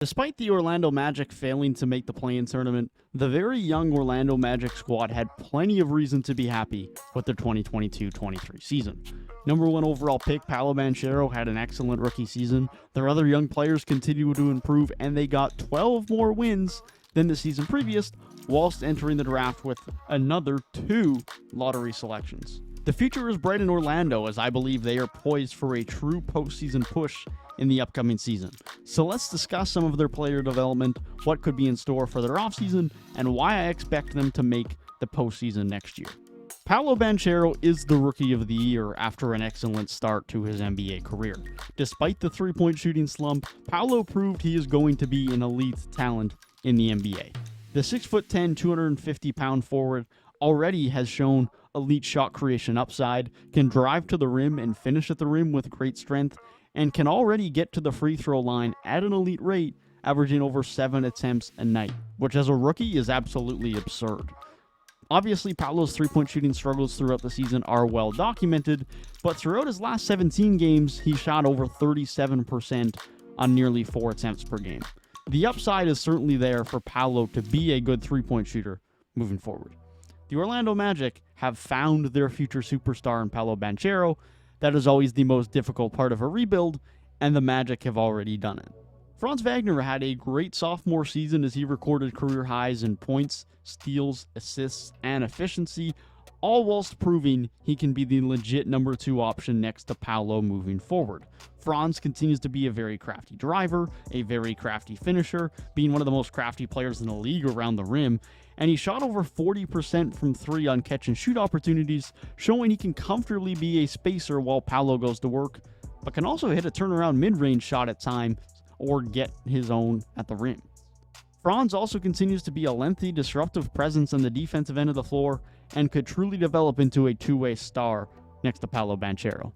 Despite the Orlando Magic failing to make the play-in tournament, the very young Orlando Magic squad had plenty of reason to be happy with their 2022-23 season. Number 1 overall pick Paolo Banchero had an excellent rookie season. Their other young players continue to improve, and they got 12 more wins than the season previous, whilst entering the draft with another 2 lottery selections. The future is bright in Orlando, as I believe they are poised for a true postseason push in the upcoming season. So let's discuss some of their player development, what could be in store for their offseason, and why I expect them to make the postseason next year. Paolo Banchero is the Rookie of the Year after an excellent start to his NBA career. Despite the three-point shooting slump, Paolo proved he is going to be an elite talent in the NBA. The 6'10", 250-pound forward already has shown elite shot creation upside, can drive to the rim and finish at the rim with great strength, and can already get to the free throw line at an elite rate, averaging over 7 attempts a night, which as a rookie is absolutely absurd. Obviously, Paolo's three-point shooting struggles throughout the season are well documented, but throughout his last 17 games, he shot over 37% on nearly 4 attempts per game. The upside is certainly there for Paolo to be a good three-point shooter moving forward. The Orlando Magic have found their future superstar in Paolo Banchero. That is always the most difficult part of a rebuild, and the Magic have already done it. Franz Wagner had a great sophomore season as he recorded career highs in points, steals, assists, and efficiency, all whilst proving he can be the legit number 2 option next to Paolo moving forward. Franz continues to be a very crafty driver, a very crafty finisher, being one of the most crafty players in the league around the rim, and he shot over 40% from 3 on catch-and-shoot opportunities, showing he can comfortably be a spacer while Paolo goes to work, but can also hit a turnaround mid-range shot at times or get his own at the rim. Franz also continues to be a lengthy, disruptive presence on the defensive end of the floor and could truly develop into a two-way star next to Paolo Banchero.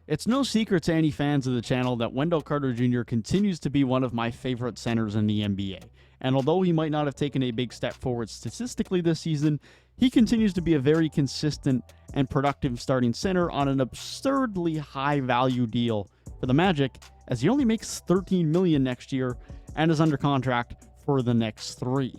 It's no secret to any fans of the channel that Wendell Carter Jr. continues to be one of my favorite centers in the NBA, and although he might not have taken a big step forward statistically this season, he continues to be a very consistent and productive starting center on an absurdly high-value deal for the Magic, as he only makes $13 million next year and is under contract for the next 3.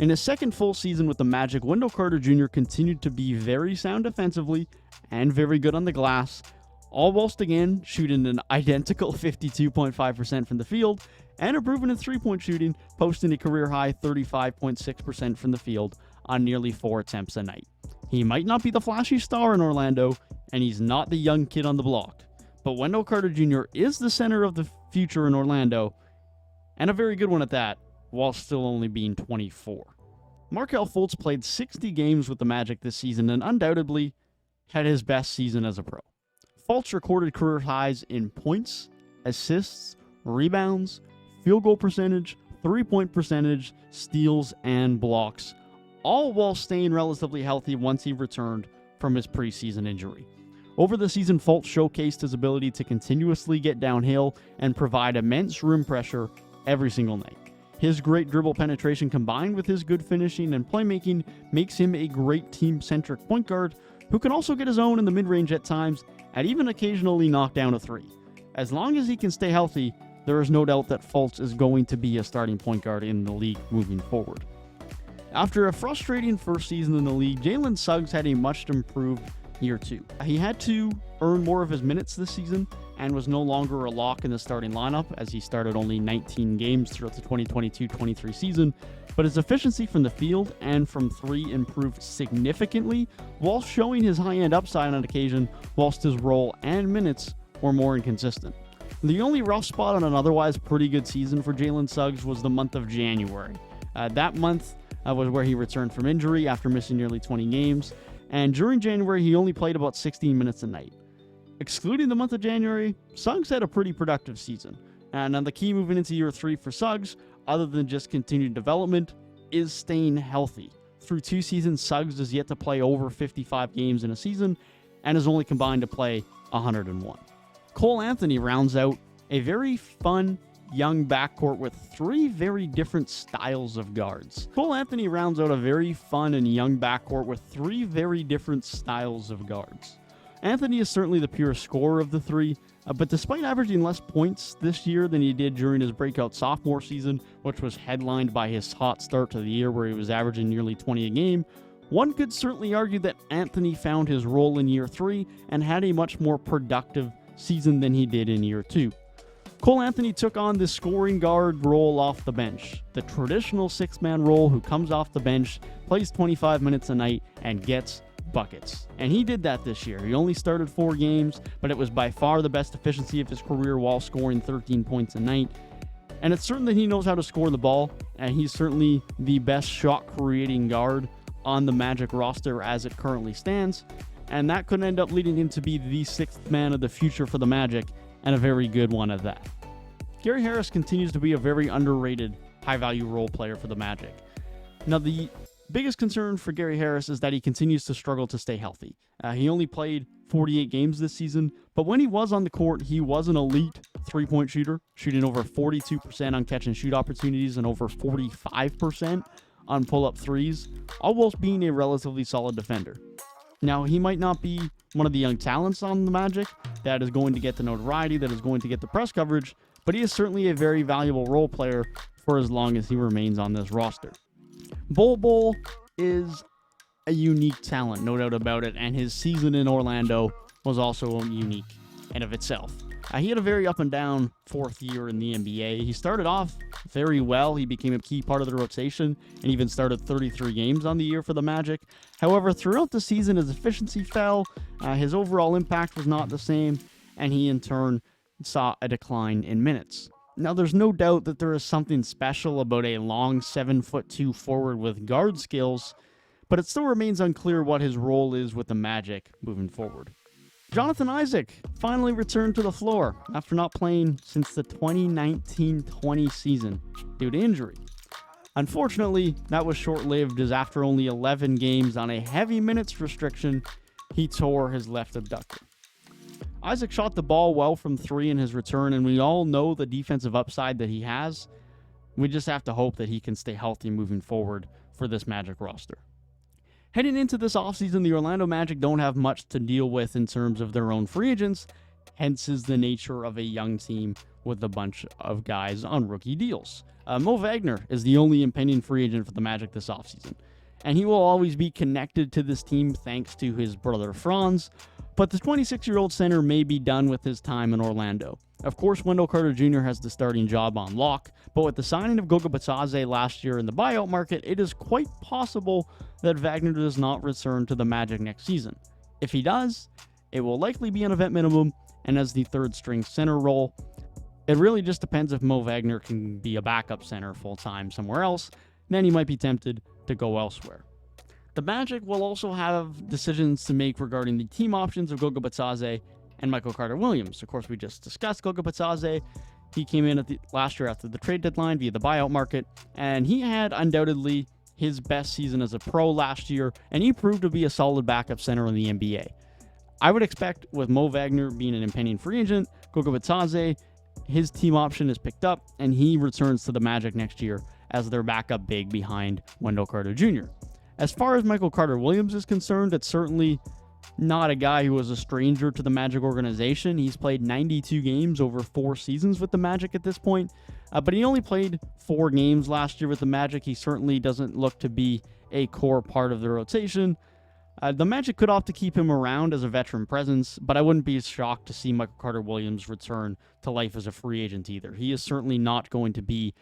In his second full season with the Magic, Wendell Carter Jr. continued to be very sound defensively and very good on the glass, all whilst again shooting an identical 52.5% from the field and improving his three-point shooting, posting a career-high 35.6% from the field on nearly 4 attempts a night. He might not be the flashy star in Orlando, and he's not the young kid on the block, but Wendell Carter Jr. is the center of the future in Orlando, and a very good one at that, while still only being 24. Markelle Fultz played 60 games with the Magic this season and undoubtedly had his best season as a pro. Fultz recorded career highs in points, assists, rebounds, field goal percentage, three-point percentage, steals, and blocks, all while staying relatively healthy once he returned from his preseason injury. Over the season, Fultz showcased his ability to continuously get downhill and provide immense rim pressure every single night. His great dribble penetration combined with his good finishing and playmaking makes him a great team-centric point guard who can also get his own in the mid-range at times and even occasionally knock down a 3. As long as he can stay healthy, there is no doubt that Fultz is going to be a starting point guard in the league moving forward. After a frustrating first season in the league, Jalen Suggs had a much improved year 2. He had to earn more of his minutes this season and was no longer a lock in the starting lineup as he started only 19 games throughout the 2022-23 season, but his efficiency from the field and from 3 improved significantly while showing his high-end upside on occasion, whilst his role and minutes were more inconsistent. The only rough spot on an otherwise pretty good season for Jalen Suggs was the month of January. That month was where he returned from injury after missing nearly 20 games, and during January he only played about 16 minutes a night. Excluding the month of January, Suggs had a pretty productive season. And now the key moving into year 3 for Suggs, other than just continued development, is staying healthy. Through 2 seasons, Suggs is yet to play over 55 games in a season and is only combined to play 101. Cole Anthony rounds out a very fun young backcourt with 3 very different styles of guards. Cole Anthony rounds out a very fun and young backcourt with 3 very different styles of guards. Anthony is certainly the pure scorer of the 3, But despite averaging less points this year than he did during his breakout sophomore season, which was headlined by his hot start to the year where he was averaging nearly 20 a game, one could certainly argue that Anthony found his role in year 3 and had a much more productive season than he did in year 2. Cole Anthony took on the scoring guard role off the bench, the traditional six-man role who comes off the bench, plays 25 minutes a night, and gets buckets. And he did that this year. He only started 4 games, but it was by far the best efficiency of his career while scoring 13 points a night. And it's certain that he knows how to score the ball, and he's certainly the best shot-creating guard on the Magic roster as it currently stands. And that could end up leading him to be the 6th man of the future for the Magic, and a very good one at that. Gary Harris continues to be a very underrated, high-value role player for the Magic. Now, the biggest concern for Gary Harris is that he continues to struggle to stay healthy. He only played 48 games this season, but when he was on the court, he was an elite three-point shooter, shooting over 42% on catch-and-shoot opportunities and over 45% on pull-up threes, all whilst being a relatively solid defender. Now, he might not be one of the young talents on the Magic that is going to get the notoriety, that is going to get the press coverage, but he is certainly a very valuable role player for as long as he remains on this roster. Bol Bol is a unique talent, no doubt about it, and his season in Orlando was also unique in of itself. He had a very up and down 4th year in the NBA. He started off very well. He became a key part of the rotation and even started 33 games on the year for the Magic. However, throughout the season, his efficiency fell, his overall impact was not the same, and he in turn saw a decline in minutes. Now, there's no doubt that there is something special about a long 7'2" forward with guard skills, but it still remains unclear what his role is with the Magic moving forward. Jonathan Isaac finally returned to the floor after not playing since the 2019-20 season due to injury. Unfortunately, that was short-lived as after only 11 games on a heavy minutes restriction, he tore his left abductor. Isaac shot the ball well from 3 in his return, and we all know the defensive upside that he has. We just have to hope that he can stay healthy moving forward for this Magic roster. Heading into this offseason, the Orlando Magic don't have much to deal with in terms of their own free agents, hence is the nature of a young team with a bunch of guys on rookie deals. Mo Wagner is the only impending free agent for the Magic this offseason, and he will always be connected to this team thanks to his brother Franz, but the 26-year-old center may be done with his time in Orlando. Of course, Wendell Carter Jr. has the starting job on lock, but with the signing of Goga Bitadze last year in the buyout market, it is quite possible that Wagner does not return to the Magic next season. If he does, it will likely be on a vet minimum and as the third-string center role. It really just depends if Mo Wagner can be a backup center full-time somewhere else, then he might be tempted to go elsewhere. The Magic will also have decisions to make regarding the team options of Goga Bitadze and Michael Carter-Williams. Of course, we just discussed Goga Bitadze. He came in last year after the trade deadline via the buyout market, and he had undoubtedly his best season as a pro last year, and he proved to be a solid backup center in the NBA. I would expect with Mo Wagner being an impending free agent, Goga Bitadze, his team option is picked up, and he returns to the Magic next year as their backup big behind Wendell Carter Jr. As far as Michael Carter-Williams is concerned, it's certainly not a guy who was a stranger to the Magic organization. He's played 92 games over 4 seasons with the Magic at this point, but he only played 4 games last year with the Magic. He certainly doesn't look to be a core part of the rotation. The Magic could opt to keep him around as a veteran presence, but I wouldn't be shocked to see Michael Carter-Williams return to life as a free agent either. He is certainly not going to be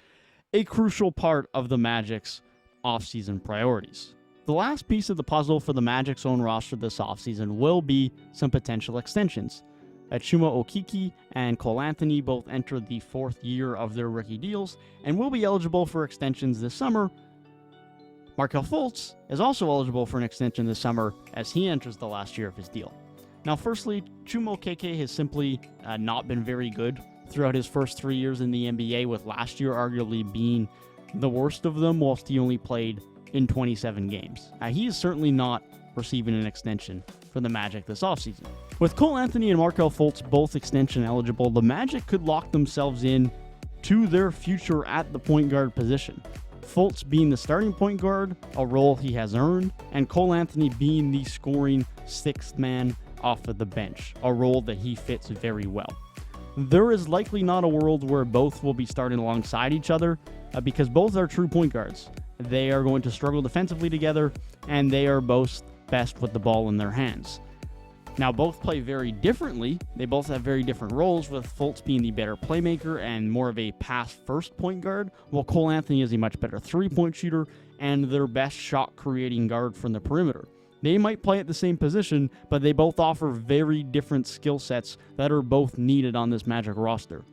a crucial part of the Magic's offseason priorities. The last piece of the puzzle for the Magic's own roster this offseason will be some potential extensions. Chuma Okeke and Cole Anthony both enter the 4th year of their rookie deals and will be eligible for extensions this summer. Markelle Fultz is also eligible for an extension this summer as he enters the last year of his deal. Now, firstly, Chuma Okeke has simply not been very good throughout his first 3 years in the NBA, with last year arguably being the worst of them, whilst he only played in 27 games. He is certainly not receiving an extension for the Magic this offseason. With Cole Anthony and Markelle Fultz both extension eligible, the Magic could lock themselves in to their future at the point guard position. Fultz being the starting point guard, a role he has earned, and Cole Anthony being the scoring 6th man off of the bench, a role that he fits very well. there is likely not a world where both will be starting alongside each other because both are true point guards. They are going to struggle defensively together, and they are both best with the ball in their hands. Now, both play very differently. They both have very different roles, with Fultz being the better playmaker and more of a pass-first point guard, while Cole Anthony is a much better three-point shooter and their best shot-creating guard from the perimeter. They might play at the same position, but they both offer very different skill sets that are both needed on this Magic roster.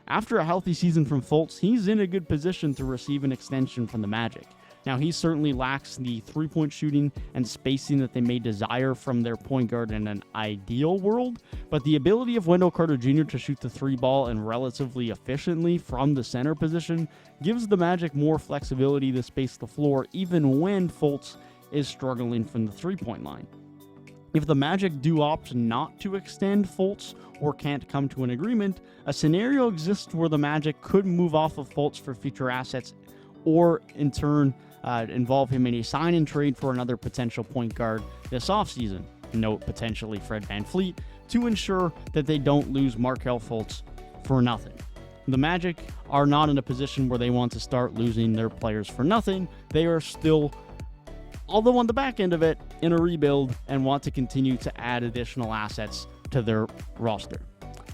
After a healthy season from Fultz, he's in a good position to receive an extension from the Magic. Now, he certainly lacks the three-point shooting and spacing that they may desire from their point guard in an ideal world, but the ability of Wendell Carter Jr. to shoot the three ball and relatively efficiently from the center position gives the Magic more flexibility to space the floor even when Fultz is struggling from the three-point line. If the Magic do opt not to extend Fultz or can't come to an agreement, a scenario exists where the Magic could move off of Fultz for future assets or, in turn, involve him in a sign-and trade for another potential point guard this offseason. Note potentially Fred VanVleet, to ensure that they don't lose Markelle Fultz for nothing. The Magic are not in a position where they want to start losing their players for nothing. They are still, although on the back end of it, in a rebuild and want to continue to add additional assets to their roster.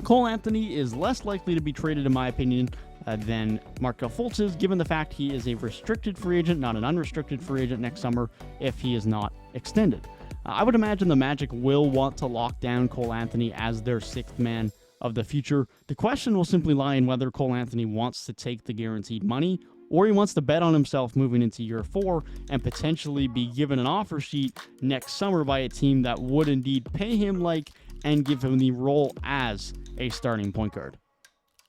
Cole Anthony is less likely to be traded, in my opinion, than Markelle Fultz is, given the fact he is a restricted free agent, not an unrestricted free agent next summer if he is not extended. I would imagine the Magic will want to lock down Cole Anthony as their sixth man of the future. The question will simply lie in whether Cole Anthony wants to take the guaranteed money or he wants to bet on himself moving into year 4 and potentially be given an offer sheet next summer by a team that would indeed pay him and give him the role as a starting point guard.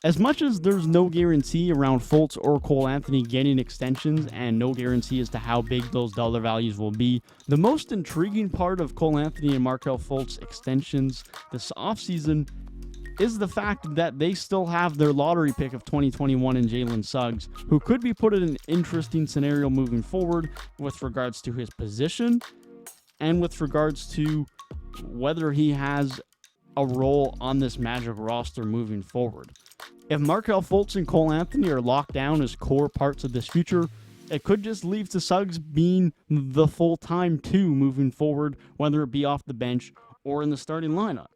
As much as there's no guarantee around Fultz or Cole Anthony getting extensions and no guarantee as to how big those dollar values will be, the most intriguing part of Cole Anthony and Markelle Fultz extensions this offseason is the fact that they still have their lottery pick of 2021 in Jalen Suggs, who could be put in an interesting scenario moving forward with regards to his position and with regards to whether he has a role on this Magic roster moving forward. If Markelle Fultz and Cole Anthony are locked down as core parts of this future, it could just leave to Suggs being the full-time 2 moving forward, whether it be off the bench or in the starting lineup.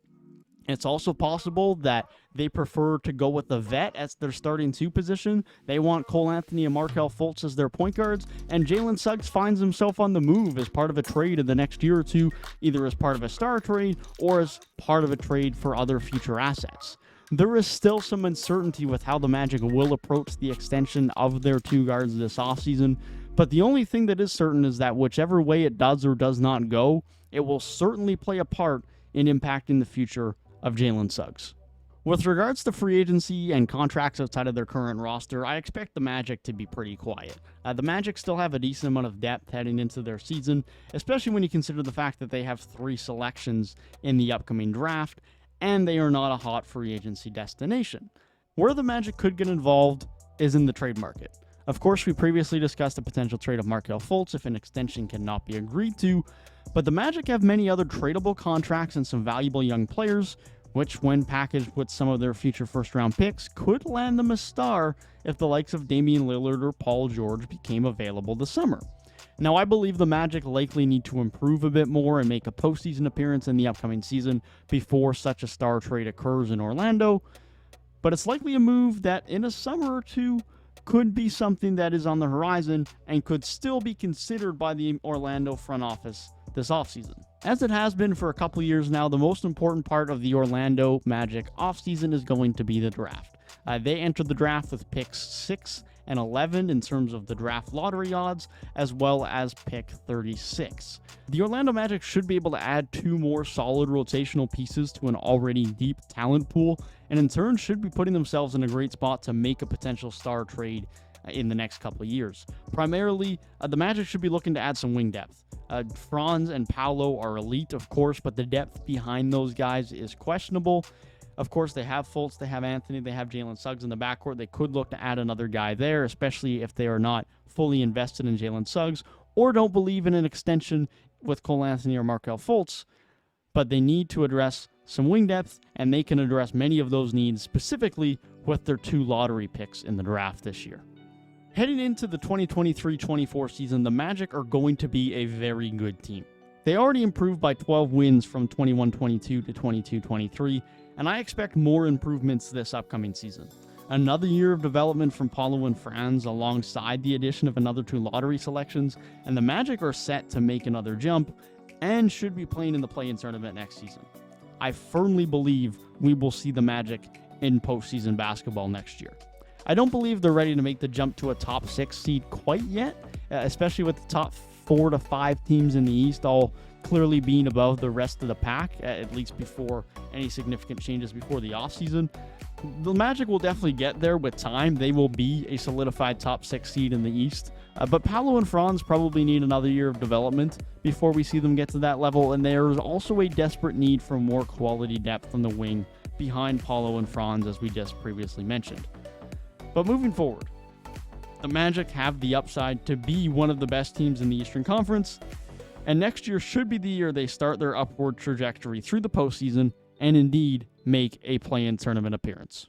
It's also possible that they prefer to go with the vet as their starting 2 position. They want Cole Anthony and Markelle Fultz as their point guards, and Jalen Suggs finds himself on the move as part of a trade in the next year or two, either as part of a star trade or as part of a trade for other future assets. There is still some uncertainty with how the Magic will approach the extension of their 2 guards this offseason, but the only thing that is certain is that whichever way it does or does not go, it will certainly play a part in impacting the future of Jalen Suggs. With regards to free agency and contracts outside of their current roster, I expect the Magic to be pretty quiet. The Magic still have a decent amount of depth heading into their season, especially when you consider the fact that they have 3 selections in the upcoming draft, and they are not a hot free agency destination. Where the Magic could get involved is in the trade market. Of course, we previously discussed a potential trade of Markelle Fultz if an extension cannot be agreed to, but the Magic have many other tradable contracts and some valuable young players, which, when packaged with some of their future first-round picks, could land them a star if the likes of Damian Lillard or Paul George became available this summer. Now, I believe the Magic likely need to improve a bit more and make a postseason appearance in the upcoming season before such a star trade occurs in Orlando, but it's likely a move that in a summer or two could be something that is on the horizon and could still be considered by the Orlando front office this offseason. As it has been for a couple years now, the most important part of the Orlando Magic offseason is going to be the draft. They entered the draft with picks 6 and 11 in terms of the draft lottery odds, as well as pick 36. The Orlando Magic should be able to add 2 more solid rotational pieces to an already deep talent pool, and in turn should be putting themselves in a great spot to make a potential star trade in the next couple of years. Primarily, the Magic should be looking to add some wing depth. Franz and Paolo are elite, of course, but the depth behind those guys is questionable. Of course, they have Fultz, they have Anthony, they have Jalen Suggs in the backcourt. They could look to add another guy there, especially if they are not fully invested in Jalen Suggs or don't believe in an extension with Cole Anthony or Markelle Fultz. But they need to address some wing depth, and they can address many of those needs, specifically with their 2 lottery picks in the draft this year. Heading into the 2023-24 season, the Magic are going to be a very good team. They already improved by 12 wins from 21-22 to 22-23, and I expect more improvements this upcoming season. Another year of development from Paulo and Franz alongside the addition of another 2 lottery selections, and the Magic are set to make another jump and should be playing in the play-in tournament next season. I firmly believe we will see the Magic in postseason basketball next year. I don't believe they're ready to make the jump to a top 6 seed quite yet, especially with the top 4 to 5 teams in the East all clearly being above the rest of the pack, at least before any significant changes before the offseason. The Magic will definitely get there with time. They will be a solidified top 6 seed in the East. But Paulo and Franz probably need another year of development before we see them get to that level. And there is also a desperate need for more quality depth on the wing behind Paulo and Franz, as we just previously mentioned. But moving forward, the Magic have the upside to be one of the best teams in the Eastern Conference. And next year should be the year they start their upward trajectory through the postseason and indeed make a play-in tournament appearance.